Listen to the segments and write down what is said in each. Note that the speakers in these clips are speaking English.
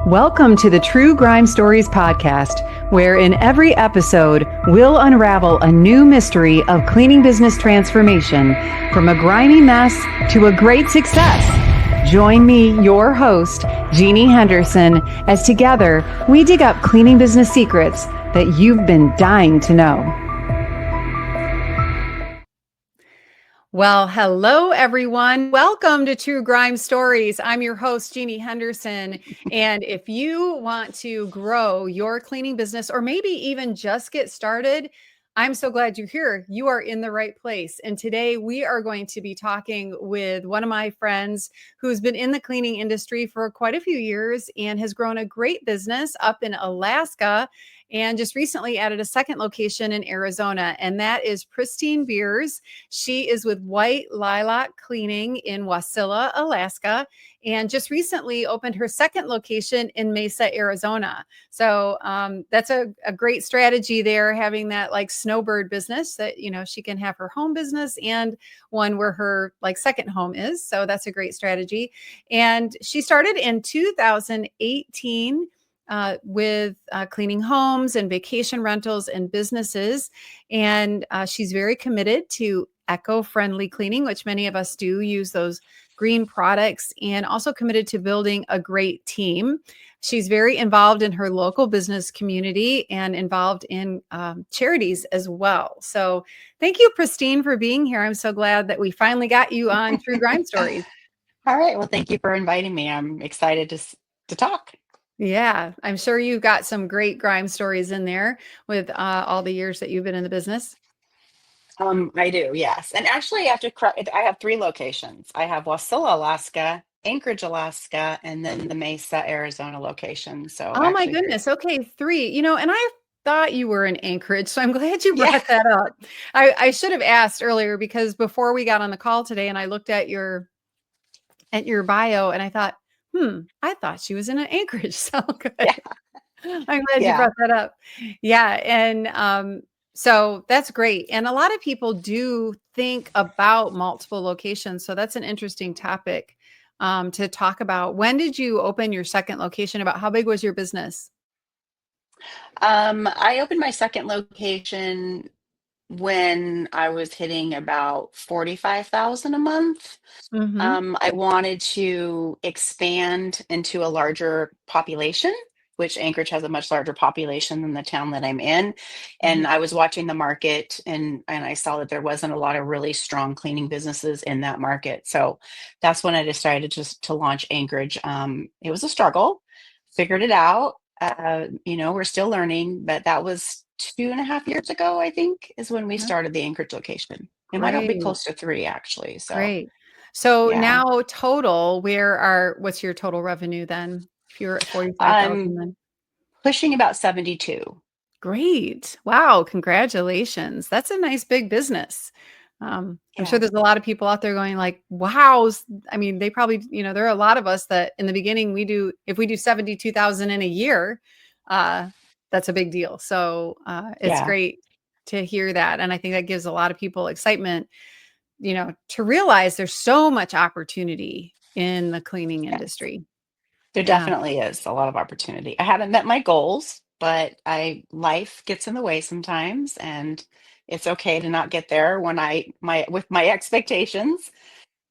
Welcome to the True Grime Stories podcast, where in every episode, we'll unravel a new mystery of cleaning business transformation from a grimy mess to a great success. Join me, your host, Jeannie Henderson, as together we dig up cleaning business secrets that you've been dying to know. Well, hello, everyone. Welcome to True Grime Stories. I'm your host, Jeannie Henderson. And if you want to grow your cleaning business or maybe even just get started, I'm so glad you're here. You are in the right place. And today we are going to be talking with one of my friends who's been in the cleaning industry for quite a few years and has grown a great business up in Alaska and just recently added a second location in Arizona, and that is Pristine Beers. She is with White Lilac Cleaning in Wasilla, Alaska, and just recently opened her second location in Mesa, Arizona. So that's a great strategy there, having that like snowbird business that, you know, she can have her home business and one where her like second home is. So that's a great strategy. And she started in 2018 with cleaning homes and vacation rentals and businesses. And she's very committed to eco-friendly cleaning, which many of us do use those green products, and also committed to building a great team. She's very involved in her local business community and involved in charities as well. So thank you, Pristine, for being here. I'm so glad that we finally got you on True Grime Stories. All right. Well, thank you for inviting me. I'm excited to talk. Yeah, I'm sure you've got some great grime stories in there with all the years that you've been in the business. I do, yes. And actually, I have three locations. I have Wasilla, Alaska, Anchorage, Alaska, and then the Mesa, Arizona location. So Oh my actually three. goodness. Okay, three. You know, and I thought you were in Anchorage, so I'm glad you Yeah. brought that up. I should have asked earlier because before we got on the call today and I looked at your bio and I thought, I thought she was in an Anchorage. So good. Yeah. I'm glad you Yeah. brought that up. Yeah, and so that's great. And a lot of people do think about multiple locations. So that's an interesting topic to talk about. When did you open your second location? About how big was your business? I opened my second location when I was hitting about 45,000 a month. Mm-hmm. I wanted to expand into a larger population, which Anchorage has a much larger population than the town that I'm in. Mm-hmm. And I was watching the market and I saw that there wasn't a lot of really strong cleaning businesses in that market. So that's when I decided just to launch Anchorage. It was a struggle, figured it out. We're still learning, but that was 2.5 years ago, I think, is when we Yeah, started the Anchorage location. It might not be great, close to three, actually. So, great. So yeah. now total, what's your total revenue then? If you're at 45,000 I'm then? pushing about 72. Great. Wow. Congratulations. That's a nice big business. I'm sure Yeah. there's a lot of people out there going like, wow. I mean, they probably, there are a lot of us that in the beginning if we do 72,000 in a year, uh, that's a big deal. So it's Yeah. great to hear that. And I think that gives a lot of people excitement, to realize there's so much opportunity in the cleaning Yes. industry. There Yeah. definitely is a lot of opportunity. I haven't met my goals, but I life gets in the way sometimes, and it's okay to not get there when with my expectations.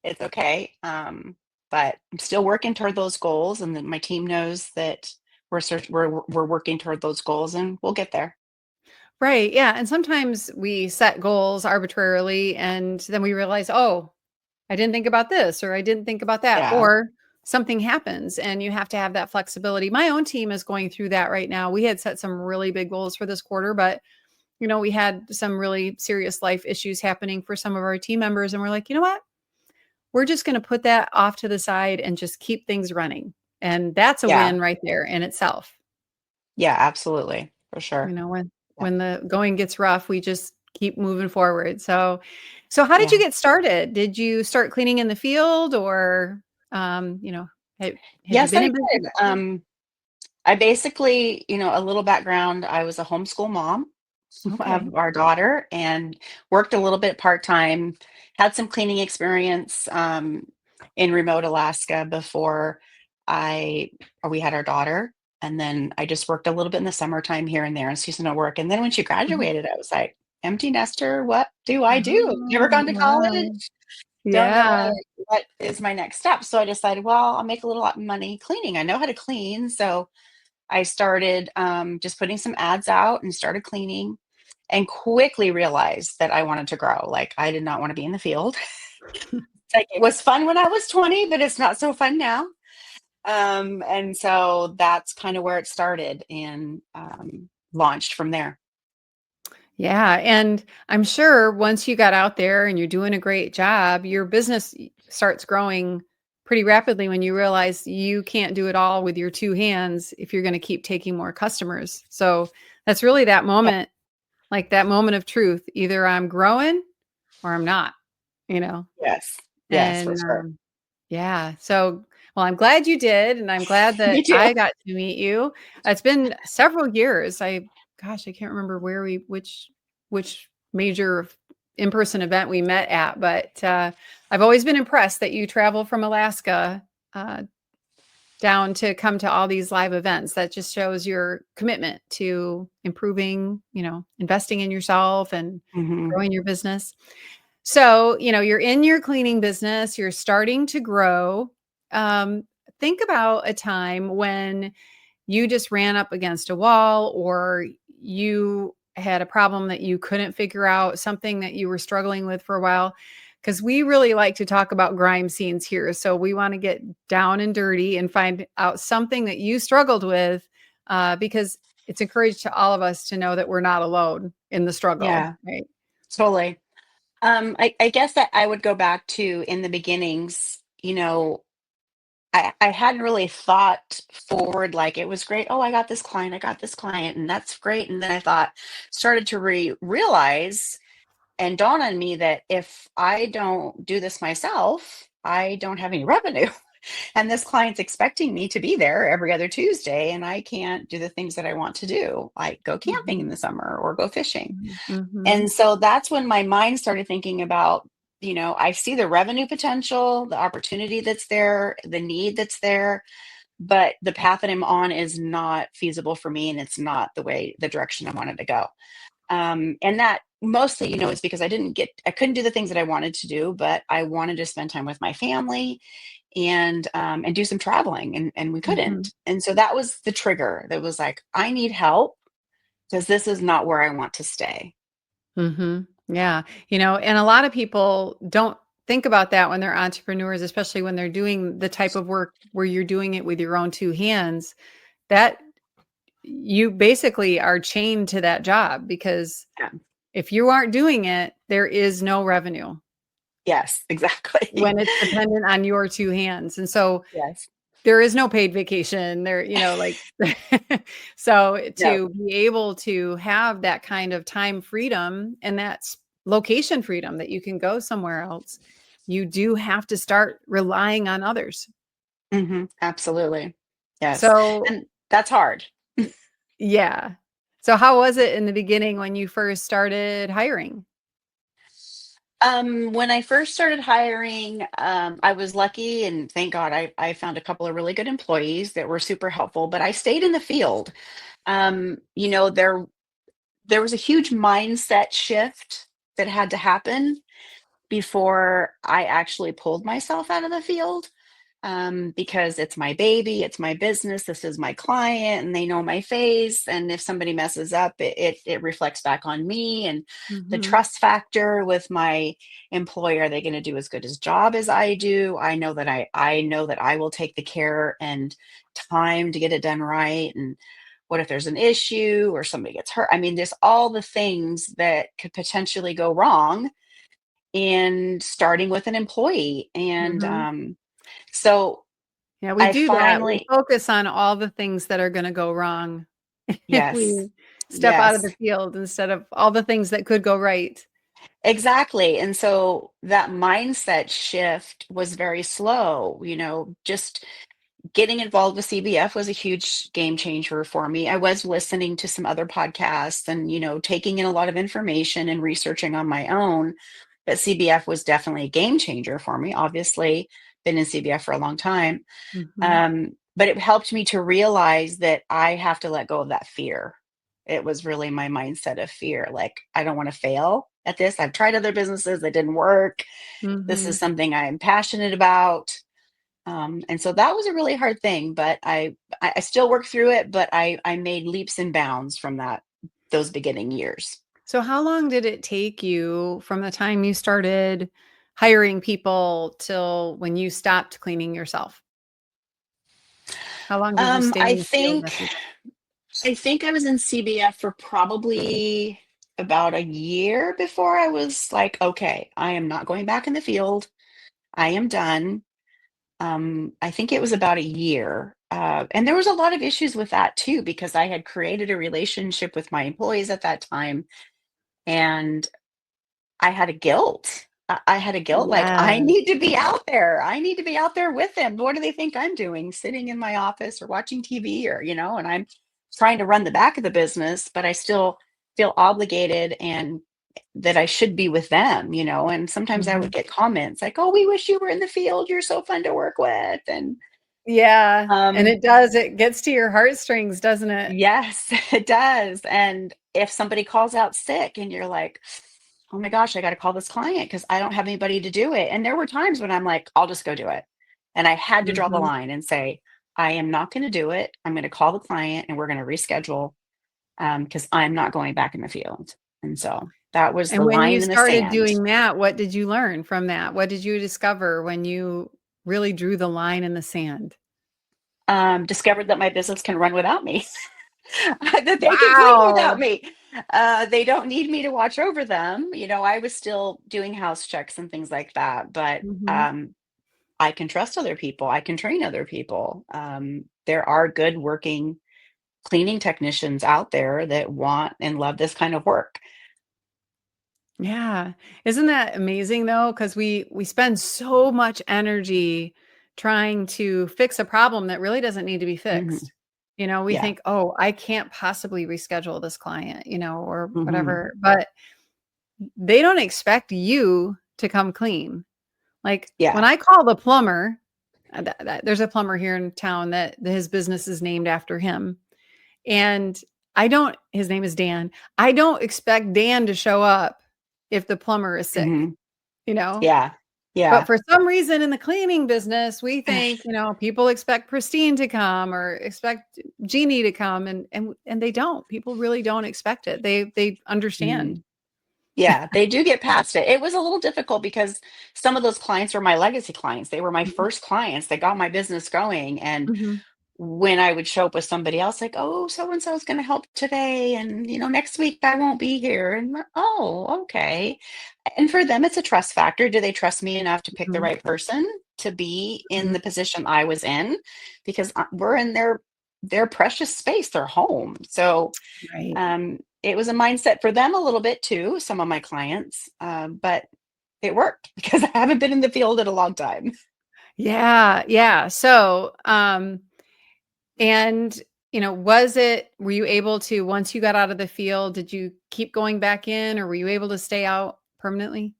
It's okay. But I'm still working toward those goals, and then my team knows that we're working toward those goals, and we'll get there. Right. Yeah. And sometimes we set goals arbitrarily and then we realize, oh, I didn't think about this or I didn't think about that. Yeah. Or something happens and you have to have that flexibility. My own team is going through that right now. We had set some really big goals for this quarter, but we had some really serious life issues happening for some of our team members. And we're like, you know what? We're just going to put that off to the side and just keep things running. And that's a Yeah. win right there in itself. Yeah. Absolutely. For sure. When Yeah. the going gets rough, we just keep moving forward. So how did you Yeah. get started? Did you start cleaning in the field or had you Yes, been I in business did. before? I basically, a little background, I was a homeschool mom Okay. of our daughter and worked a little bit part-time, had some cleaning experience in remote Alaska before. I we had our daughter, and then I just worked a little bit in the summertime here and there and seasonal work. And then when she Mhm. graduated, I was like, empty nester, what do I do? Never Oh, gone to college, wow. don't know Yeah. what is my next step. So I decided, well, I'll make a little lot of money cleaning. I know how to clean. So I started just putting some ads out and started cleaning and quickly realized that I wanted to grow. Like I did not want to be in the field. Like it was fun when I was 20, but it's not so fun now. And so that's kind of where it started and launched from there. Yeah, and I'm sure once you got out there and you're doing a great job, your business starts growing pretty rapidly when you realize you can't do it all with your two hands if you're going to keep taking more customers. So that's really that Yeah. moment, like that moment of truth. Either I'm growing or I'm not, you know. Yes. Yes, for And sure. yeah. So, well, I'm glad you did, and I'm glad Me that too. I got to meet you. It's been several years. Gosh, I can't remember which major in-person event we met at, but I've always been impressed that you travel from Alaska uh, down to come to all these live events. That just shows your commitment to improving, investing in yourself and Hmm. growing your business. So, you're in your cleaning business, you're starting to grow. Um, think about a time when you just ran up against a wall or you had a problem that you couldn't figure out, something that you were struggling with for a while. Because we really like to talk about grime scenes here. So we want to get down and dirty and find out something that you struggled with because it's encouraged to all of us to know that we're not alone in the struggle, Yeah, right? totally. I guess that I would go back to in the beginnings, I hadn't really thought forward like it was great. Oh, I got this client, and that's great. And then I started to realize and dawn on me that if I don't do this myself, I don't have any revenue. And this client's expecting me to be there every other Tuesday, and I can't do the things that I want to do, like go camping in Mhm. the summer or go fishing. Mhm, mhm, And so that's when my mind started thinking about, I see the revenue potential, the opportunity that's there, the need that's there, but the path that I'm on is not feasible for me and it's not the direction I wanted to go. And that mostly, is because I couldn't do the things that I wanted to do, but I wanted to spend time with my family and do some traveling and we mhm, couldn't. And so that was the trigger that was like, I need help because this is not where I want to stay. mhm. Yeah, and a lot of people don't think about that when they're entrepreneurs, especially when they're doing the type of work where you're doing it with your own two hands, that you basically are chained to that job because Yeah. if you aren't doing it, there is no revenue Yes, exactly. when it's dependent on your two hands. And so Yes. there is no paid vacation there, like so No. to be able to have that kind of time freedom and that's location freedom that you can go somewhere else, you do have to start relying on others. Absolutely. Yes. So, And that's hard. yeah. So how was it in the beginning when you first started hiring? When I first started hiring, I was lucky and thank God I found a couple of really good employees that were super helpful, but I stayed in the field. There was a huge mindset shift that had to happen before I actually pulled myself out of the field, because it's my baby, it's my business, this is my client, and they know my face. And if somebody messes up, it reflects back on me. And the Mhm. trust factor with my employer, are they going to do as good as job as I do? I know that I will take the care and time to get it done right. And what if there's an issue or somebody gets hurt? I mean, there's all the things that could potentially go wrong in starting with an employee. And Mhm. so Yeah, we I do that. We finally, focus on all the things that are gonna go wrong if yes, we step out of yes, the field instead of all the things that could go right. exactly. And so that mindset shift was very slow, just getting involved with CBF was a huge game changer for me. I was listening to some other podcasts and, taking in a lot of information and researching on my own. But CBF was definitely a game changer for me. Obviously, been in CBF for a long time. Mhm. But it helped me to realize that I have to let go of that fear. It was really my mindset of fear. Like, I don't want to fail at this. I've tried other businesses that didn't work. This is Mhm. something I'm passionate about. And so that was a really hard thing, but I still work through it, but I made leaps and bounds from those beginning years. So how long did it take you from the time you started hiring people till when you stopped cleaning yourself? How long did you Um, stay I in the field think after that? I think I was in CBF for probably about a year before I was like, okay, I am not going back in the field. I am done. I think it was about a year. And there was a lot of issues with that too, because I had created a relationship with my employees at that time. And I had a guilt. I had a guilt, like, I Yes. need to be out there. I need to be out there with them. What do they think I'm doing? Sitting in my office or watching TV or, and I'm trying to run the back of the business, but I still feel obligated and that I should be with them, and sometimes I would Mhm. get comments like, "Oh, we wish you were in the field. You're so fun to work with." And Yeah, and um it does, it gets to your heartstrings, doesn't it? yes, it does. And if somebody calls out sick and you're like, oh my gosh, I got to call this client because I don't have anybody to do it. And there were times when I'm like, I'll just go do it. And I had to draw the Mhm. line and say, I am not going to do it. I'm going to call the client and we're going to reschedule because I'm not going back in the field. And so that was And the when you line in the started sand. doing that, what did you learn from that? What did you discover when you really drew the line in the sand? Discovered that my business can run without me. That they can clean without Wow. me. They don't need me to watch over them. I was still doing house checks and things like that, but Mhm. I can trust other people. I can train other people. There are good working cleaning technicians out there that want and love this kind of work. Yeah. Isn't that amazing though? Because we spend so much energy trying to fix a problem that really doesn't need to be Hmm. fixed. We Yeah. think, "Oh, I can't possibly reschedule this client," or Hmm. whatever, but they don't expect you to come clean. Like, when Yeah. I call the plumber, there's a plumber here in town that his business is named after him, and I don't his name is Dan. I don't expect Dan to show up if the plumber is sick, Hmm. you know? Yeah. But Yeah. for some reason in the cleaning business, we think, people expect Pristine to come or expect Jeannie to come, and they don't. People really don't expect it. They understand. Mhm. Yeah, they do get past it. It was a little difficult because some of those clients were my legacy clients. They were my Mhm. first clients that got my business going. And Mhm. when I would show up with somebody else, like, oh, so and so is going to help today. And, next week I won't be here. And, oh, okay. And for them, it's a trust factor. Do they trust me enough to pick the Mhm. right person to be in Mhm. the position I was in? Because we're in their precious space, their home. So, Right. it was a mindset for them a little bit too, some of my clients, but it worked because I haven't been in the field in a long time. Yeah, yeah. So, and, were you able to, once you got out of the field, did you keep going back in, or were you able to stay out permanently?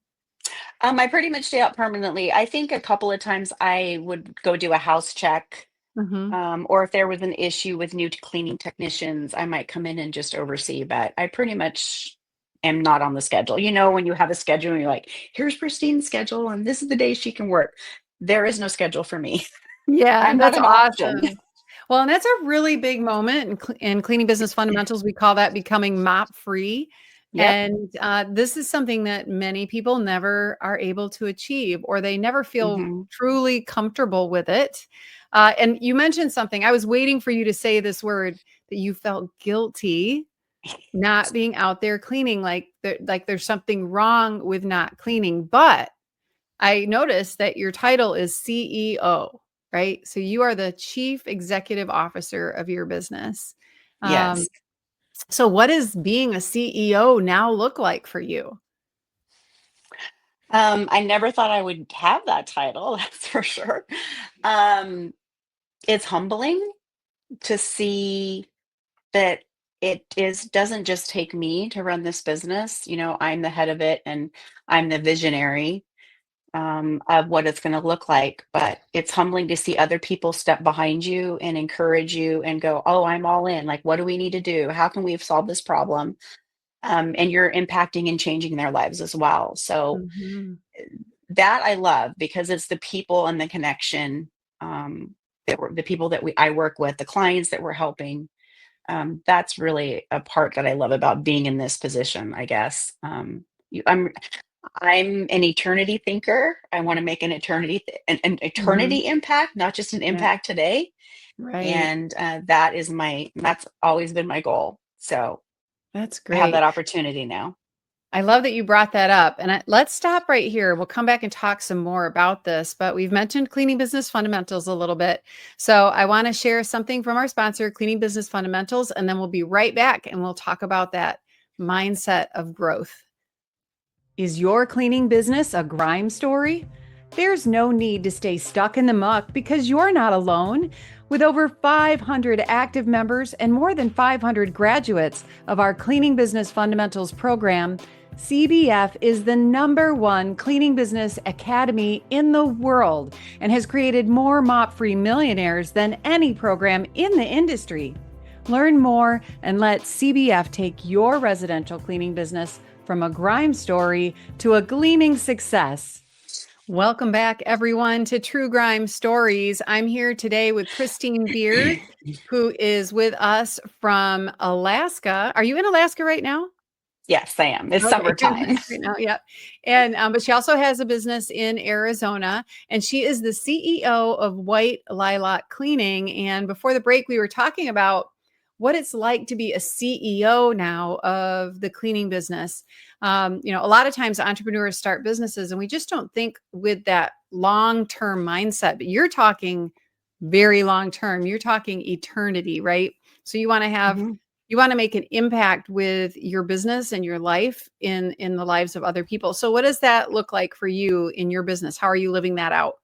I pretty much stay out permanently. I think a couple of times I would go do a house check, Mhm. or if there was an issue with new cleaning technicians, I might come in and just oversee. But I pretty much am not on the schedule. When you have a schedule and you're like, here's Pristine's schedule, and this is the day she can work. There is no schedule for me. Yeah, I'm not that's an option. awesome. Well, and that's a really big moment in cleaning business fundamentals. We call that becoming mop free. Yep. And this is something that many people never are able to achieve, or they never feel Hmm. truly comfortable with it. And you mentioned something. I was waiting for you to say this word, that you felt guilty not being out there cleaning, like there's something wrong with not cleaning. But I noticed that your title is CEO, right? So you are the chief executive officer of your business. Um, Yes. so what does being a CEO now look like for you? I never thought I would have that title, that's for sure. Um, it's humbling to see that it doesn't just take me to run this business. I'm the head of it and I'm the visionary. of what it's going to look like. But it's humbling to see other people step behind you and encourage you and go, "Oh, I'm all in. Like, what do we need to do? How can we solve this problem?" And you're impacting and changing their lives as well. So Mhm. that I love because it's the people and the connection, that the people that I work with, the clients that we're helping. That's really a part that I love about being in this position, I guess. You, I'm an eternity thinker. I want to make an Mhm. eternity impact, not just an Yeah, impact today. right. And that's always been my goal. So That's I have that great. opportunity now. I love that you brought that up. And let's stop right here. We'll come back and talk some more about this, but we've mentioned cleaning business fundamentals a little bit. So I want to share something from our sponsor, Cleaning Business Fundamentals, and then we'll be right back and we'll talk about that mindset of growth. Is your cleaning business a grime story? There's no need to stay stuck in the muck because you're not alone. With over 500 active members and more than 500 graduates of our Cleaning Business Fundamentals program, CBF is the #1 cleaning business academy in the world and has created more mop free millionaires than any program in the industry. Learn more and let CBF take your residential cleaning business from a grime story to a gleaming success. Welcome back, everyone, to True Grime Stories. I'm here today with Pristine Beers, who is with us from Alaska. Are you in Alaska right now? Yes, I am. It's Okay, you're in summertime. Alaska right now. Yep. And but she also has a business in Arizona, and she is the CEO of White Lilac Cleaning. And before the break, we were talking about what it's like to be a CEO now of the cleaning business. A lot of times entrepreneurs start businesses, and we just don't think with that long-term mindset. But you're talking very long term. You're talking eternity, right? So Mhm. you want to make an impact with your business and your life in the lives of other people. So what does that look like for you in your business? How are you living that out?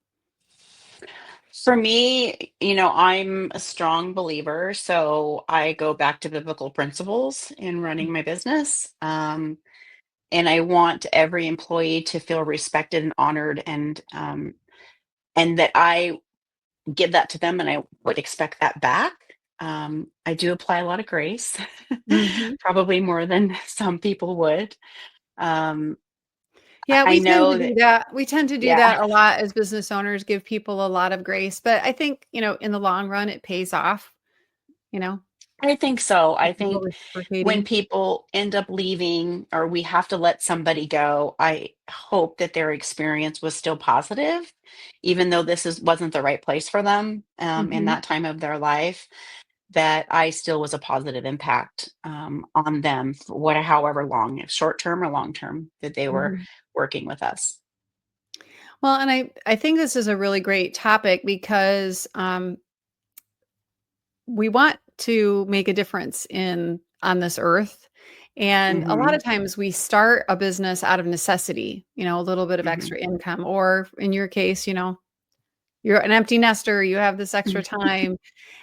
For me, I'm a strong believer, so I go back to biblical principles in running my business. And I want every employee to feel respected and honored, and that I give that to them, and I would expect that back. I do apply a lot of grace, Mhm. probably more than some people would. Um, Yeah, I we tend to know do that, that. We tend to do yeah, that a lot as business owners, give people a lot of grace, but I think, in the long run it pays off, you know, I think so. with I people think when reciprocating. people end up leaving or we have to let somebody go, I hope that their experience was still positive, even though wasn't the right place for them, in Mhm. that time of their life. That I still was a positive impact, on them for however long, if short term or long term, that they were Mhm. working with us. Well, and I think this is a really great topic because we want to make a difference in on this earth. And a lot Hmm. of times we start a business out of necessity, a little bit of Hmm. extra income, or in your case, you're an empty nester, you have this extra time.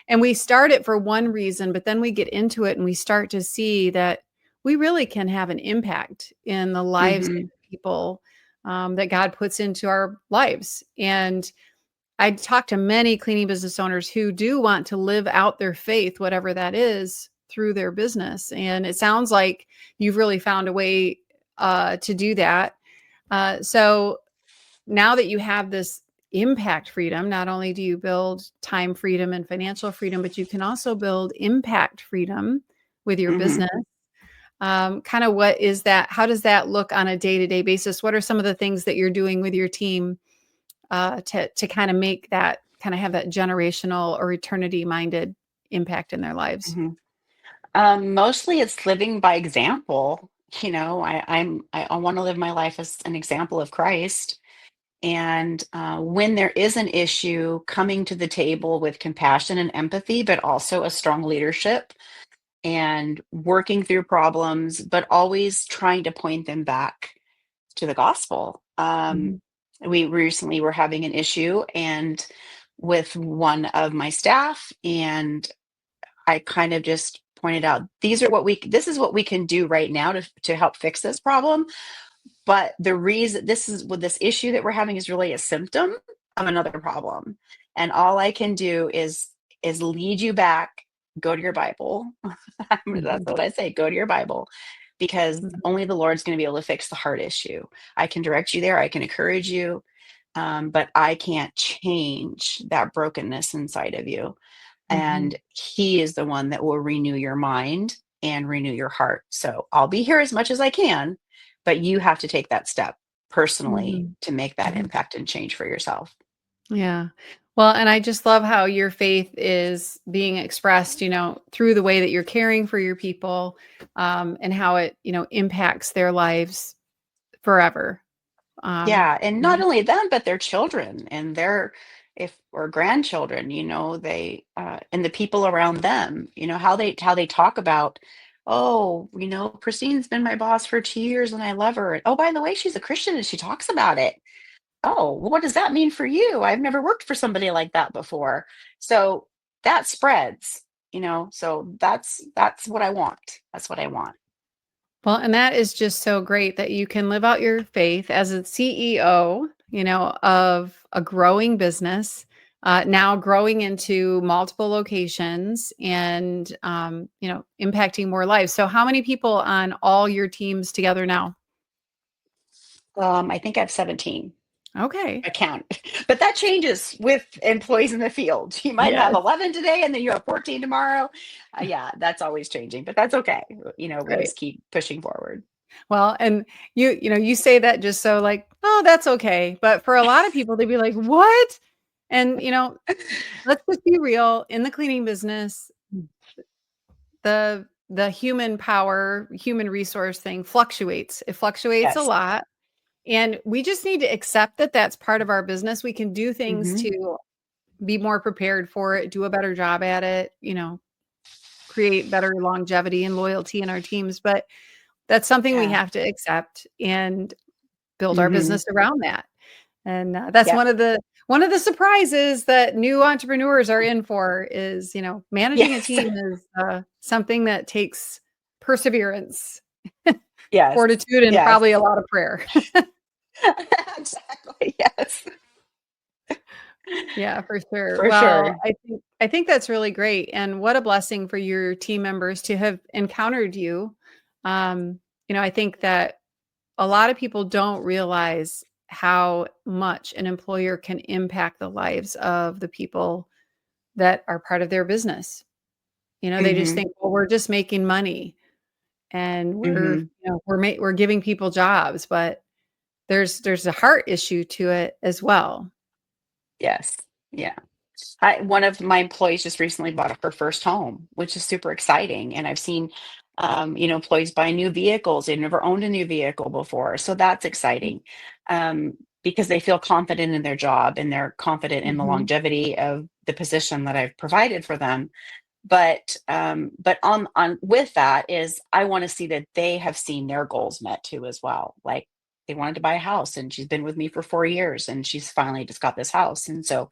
And we start it for one reason, but then we get into it and we start to see that we really can have an impact in the lives of Hmm. people that God puts into our lives. And I talk to many cleaning business owners who do want to live out their faith, whatever that is, through their business. And it sounds like you've really found a way to do that. So now that you have this impact freedom, not only do you build time freedom and financial freedom, but you can also build impact freedom with your Hmm. business. Kind of what is that? How does that look on a day to day basis? What are some of the things that you're doing with your team to kind of make that kind of have that generational or eternity minded impact in their lives? Hmm. Mostly it's living by example. I want to live my life as an example of Christ. And when there is an issue, coming to the table with compassion and empathy, but also a strong leadership and working through problems, but always trying to point them back to the gospel. Mhm. We recently were having an issue and with one of my staff, and I kind of just pointed out this is what we can do right now to help fix this problem, But the reason this is with this issue that we're having is really a symptom of another problem. And all I can do is lead you back, go to your Bible. That's Mhm. what I say, go to your Bible, because Mhm. only the Lord's going to be able to fix the heart issue. I can direct you there, I can encourage you, but I can't change that brokenness inside of you. Mhm. And he is the one that will renew your mind and renew your heart. So I'll be here as much as I can, but you have to take that step personally Mhm. to make that Mhm. impact and change for yourself. Yeah. Well, and I just love how your faith is being expressed, through the way that you're caring for your people, and how it, impacts their lives forever. Um, Yeah, and you not know, only them, but their children and their if or grandchildren, they and the people around them, how they talk about, oh, Christine's been my boss for 2 years and I love her. And, oh, by the way, she's a Christian and she talks about it. Oh, well, what does that mean for you? I've never worked for somebody like that before. So that spreads, so that's what I want. That's what I want. well, and that is just so great that you can live out your faith as a CEO, of a growing business, now growing into multiple locations and, impacting more lives. So, how many people on all your teams together now? I think I have 17 Okay. account, but that changes with employees in the field. You might have Yes. 11 today and then you have 14 tomorrow. Yeah, that's always changing, but that's okay. We Right. just keep pushing forward. Well, and you say that just so like, oh, that's okay. But for a lot of people, they'd be like, what? And, let's just be real. In the cleaning business, the human power, human resource thing fluctuates. It fluctuates a Yes. lot. And we just need to accept that that's part of our business. We can do things Hmm. to be more prepared for it, do a better job at it, create better longevity and loyalty in our teams. But that's something we Yeah. have to accept and build our Hmm. business around that. And that's Yep. one of the surprises that new entrepreneurs are in for is, managing a Yes. team is something that takes perseverance, Yes. fortitude, and Yes. probably a lot of prayer. Exactly. Yes. Yeah, for sure. For Well, sure. I think that's really great, and what a blessing for your team members to have encountered you. I think that a lot of people don't realize how much an employer can impact the lives of the people that are part of their business. They just Hmm. think, well, we're just making money and we're, Hmm. we're giving people jobs, but there's a heart issue to it as well. Yes. Yeah. One of my employees just recently bought her first home, which is super exciting. And I've seen, employees buy new vehicles. They've never owned a new vehicle before. So that's exciting, because they feel confident in their job and they're confident in the Mhm. longevity of the position that I've provided for them. But on with that is I want to see that they have seen their goals met too as well. Like they wanted to buy a house and she's been with me for 4 years and she's finally just got this house. And so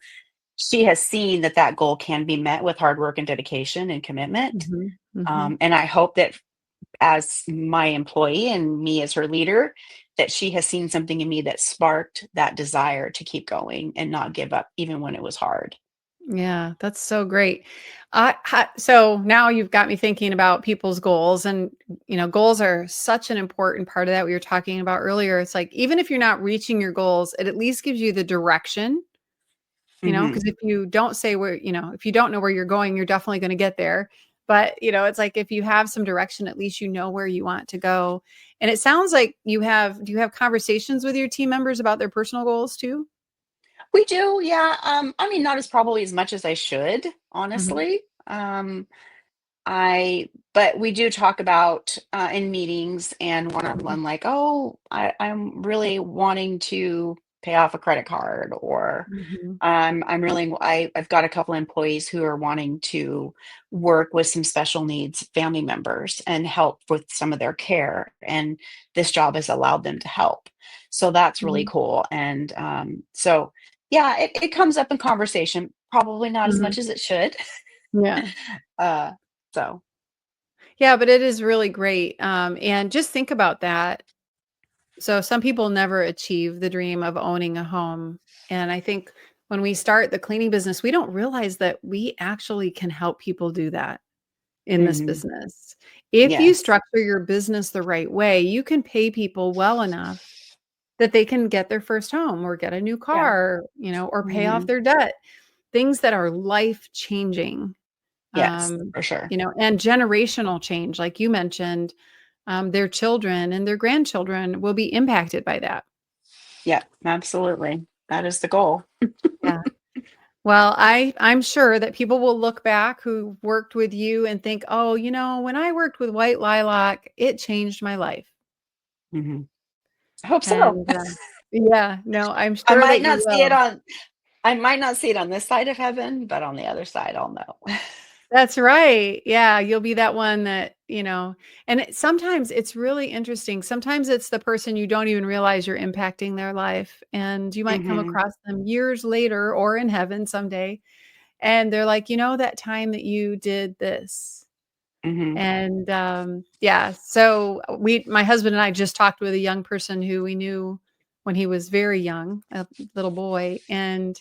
she has seen that that goal can be met with hard work and dedication and commitment. Mhm. Mhm. And I hope that as my employee and me as her leader, that she has seen something in me that sparked that desire to keep going and not give up, even when it was hard. Yeah, that's so great. So now you've got me thinking about people's goals, and goals are such an important part of that. We were talking about earlier. It's like even if you're not reaching your goals, it at least gives you the direction. Because Hmm. if you don't say where, if you don't know where you're going, you're definitely going to get there. But it's like if you have some direction, at least you know where you want to go. And it sounds like do you have conversations with your team members about their personal goals too? We do, yeah. I mean, not as probably as much as I should, Mhm. honestly. But we do talk about in meetings and one on one, like, oh, I'm really wanting to pay off a credit card, or Mhm. I've got a couple employees who are wanting to work with some special needs family members and help with some of their care, and this job has allowed them to help. So that's really Mhm. cool. And so yeah, it comes up in conversation, probably not as Mhm. much as it should. Yeah. uh, so. Yeah, but it is really great. And just think about that. So some people never achieve the dream of owning a home. And I think when we start the cleaning business, we don't realize that we actually can help people do that in this Hmm. business. If you Yes. structure your business the right way, you can pay people well enough that they can get their first home or get a new Yeah. car, or pay off Hmm. their debt. Things that are life changing, Yes, for sure. and generational change, like you mentioned, their children and their grandchildren will be impacted by that. Yeah, absolutely. That is the goal. Yeah. Well, I'm sure that people will look back who worked with you and think, "Oh, when I worked with White Lilac, it changed my life." Hmm. I hope so. And, yeah, no, I'm I sure might that you not see it will. on I might not see it on this side of heaven, but on the other side, I'll know. That's right. Yeah, you'll be that one and sometimes it's really interesting. Sometimes it's the person you don't even realize you're impacting their life, and you might come Hmm. across them years later or in heaven someday, and they're like, that time that you did this." Hmm. And, yeah, so my husband and I just talked with a young person who we knew when he was very young, a little boy, and,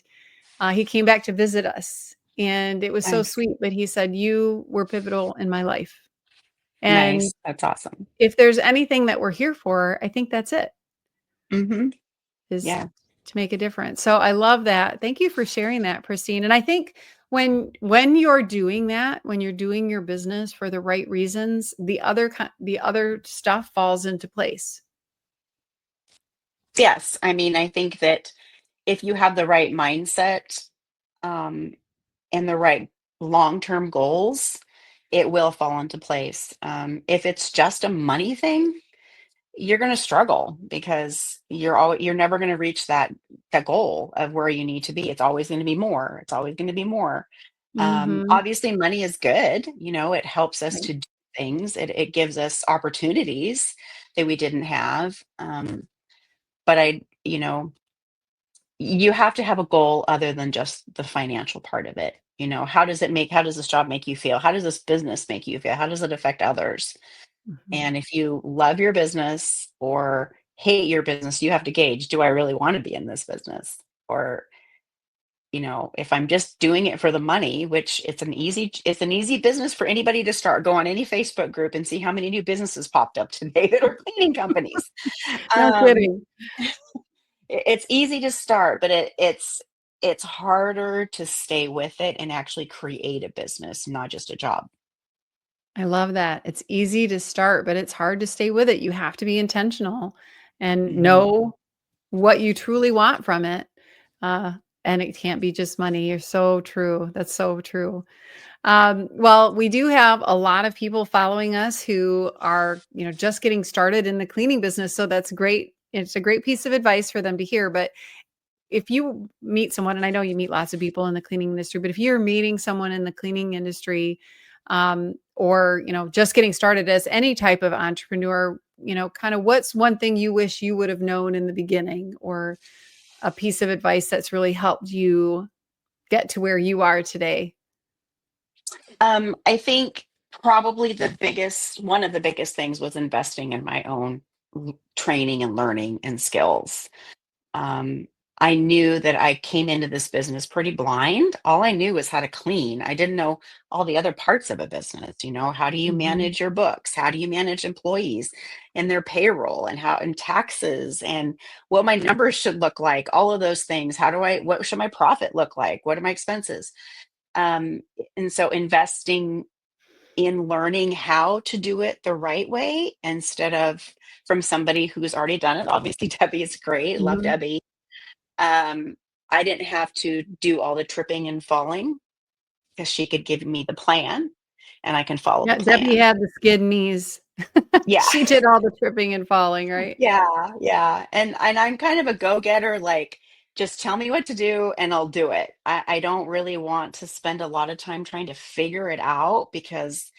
he came back to visit us, and it was so Nice. sweet, but he said, "You were pivotal in my life." And Nice. That's awesome. if there's anything that we're here for, I think that's it, Hmm. is Yeah. to make a difference. So I love that. Thank you for sharing that, Pristine. And I think when you're doing that, when you're doing your business for the right reasons, the other stuff falls into place. Yes. I mean, I think that if you have the right mindset, um, and the right long-term goals, it will fall into place. If it's just a money thing, you're going to struggle because you're never going to reach that goal of where you need to be. It's always going to be more. It's always going to be more. Mhm. Obviously, money is good. It helps us Right. to do things. It gives us opportunities that we didn't have. But you have to have a goal other than just the financial part of it. How does this job make you feel? How does this business make you feel? How does it affect others? Mhm. And if you love your business or hate your business, you have to gauge, do I really want to be in this business? Or, if I'm just doing it for the money, which it's an easy business for anybody to start. Go on any Facebook group and see how many new businesses popped up today that are cleaning companies. No Um, kidding. it's easy to start, but it's harder to stay with it and actually create a business, not just a job. I love that. It's easy to start, but it's hard to stay with it. You have to be intentional and Mhm. know what you truly want from it. Uh, and it can't be just money. You're so true. That's so true. Well, we do have a lot of people following us who are, just getting started in the cleaning business. So that's great. It's a great piece of advice for them to hear. But if you meet someone, and I know you meet lots of people in the cleaning industry, but if you're meeting someone in the cleaning industry, or just getting started as any type of entrepreneur, kind of what's one thing you wish you would have known in the beginning, or a piece of advice that's really helped you get to where you are today? I think probably one of the biggest things was investing in my own training and learning and skills. Um, I knew that I came into this business pretty blind. All I knew was how to clean. I didn't know all the other parts of a business. How do you Mhm. manage your books? How do you manage employees and their payroll and taxes and what my numbers should look like? All of those things. What should my profit look like? What are my expenses? Um, and so investing in learning how to do it the right way instead of from somebody who's already done it. Obviously, Debbie is great. Love Mhm. Debbie. um, I didn't have to do all the tripping and falling because she could give me the plan and I can follow the Yeah, Debbie plan. had the skid knees. Yeah. She did all the tripping and falling, right? Yeah, yeah. And I'm kind of a go-getter, like just tell me what to do and I'll do it. I don't really want to spend a lot of time trying to figure it out because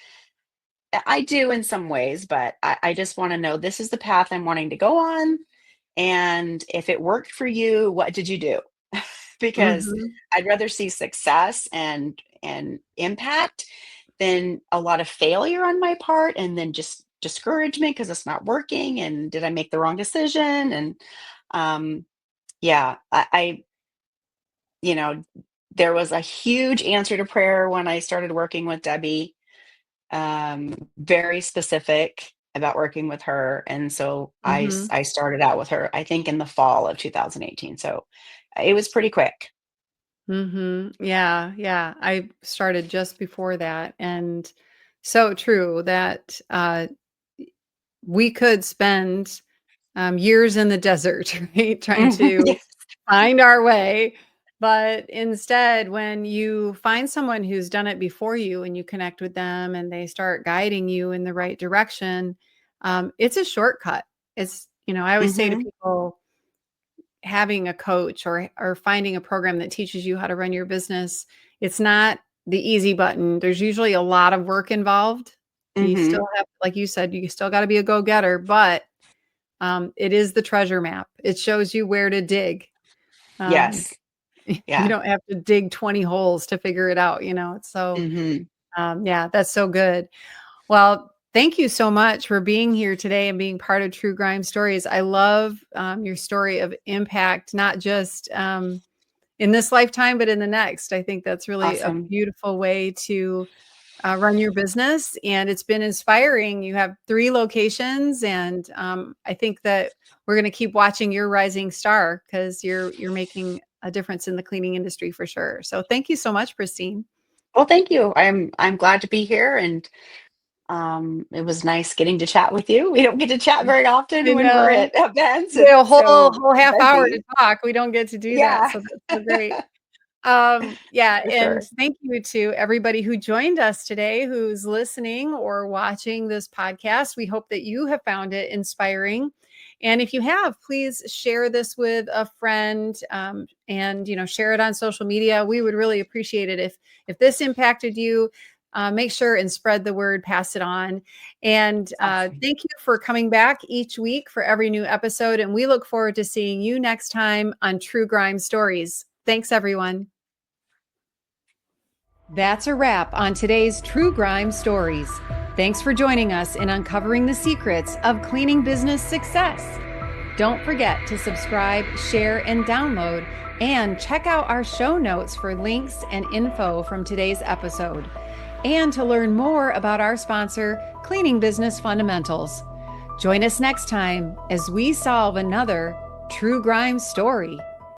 I do in some ways, but I just want to know this is the path I'm wanting to go on. And if it worked for you, what did you do? Because Mhm. I'd rather see success and impact than a lot of failure on my part and then just discouragement because it's not working, and did I make the wrong decision? And yeah, you know, there was a huge answer to prayer when I started working with Debbie, very specific about working with her. And so Mhm. I started out with her, I think in the fall of 2018. So it was pretty quick. Mhm. Yeah, yeah. I started just before that, and so true that, we could spend, years in the desert, right, trying Mhm. to Yes. find our way, but instead, when you find someone who's done it before you and you connect with them and they start guiding you in the right direction, it's a shortcut. I always say to Hmm. people, having a coach or finding a program that teaches you how to run your business, it's not the easy button. There's usually a lot of work involved. You Hmm. still have, like you said, you still got to be a go-getter, but it is the treasure map. It shows you where to dig. Um, Yes. you Yeah. don't have to dig 20 holes to figure it out. So Hmm. yeah, that's so good. Well, thank you so much for being here today and being part of True Grime Stories. I love your story of impact, not just in this lifetime, but in the next. I think that's really a Awesome. beautiful way to run your business. And it's been inspiring. You have 3 locations, and I think that we're going to keep watching your rising star because you're making a difference in the cleaning industry for sure. So thank you so much, Pristine. Well, thank you. I'm glad to be here, and it was nice getting to chat with you. We don't get to chat very often I when we're know. at events. We It's have a whole so whole half hour to busy. talk. We don't get to do that, Yeah. so that's so great. Yeah, For and sure. thank you to everybody who joined us today, who's listening or watching this podcast. We hope that you have found it inspiring. And if you have, please share this with a friend, and share it on social media. We would really appreciate it if this impacted you. Make sure and spread the word, pass it on. And Awesome. thank you for coming back each week for every new episode. And we look forward to seeing you next time on True Grime Stories. Thanks, everyone. That's a wrap on today's True Grime Stories. Thanks for joining us in uncovering the secrets of cleaning business success. Don't forget to subscribe, share, and download, and check out our show notes for links and info from today's episode, and to learn more about our sponsor, Cleaning Business Fundamentals. Join us next time as we solve another True Grime story.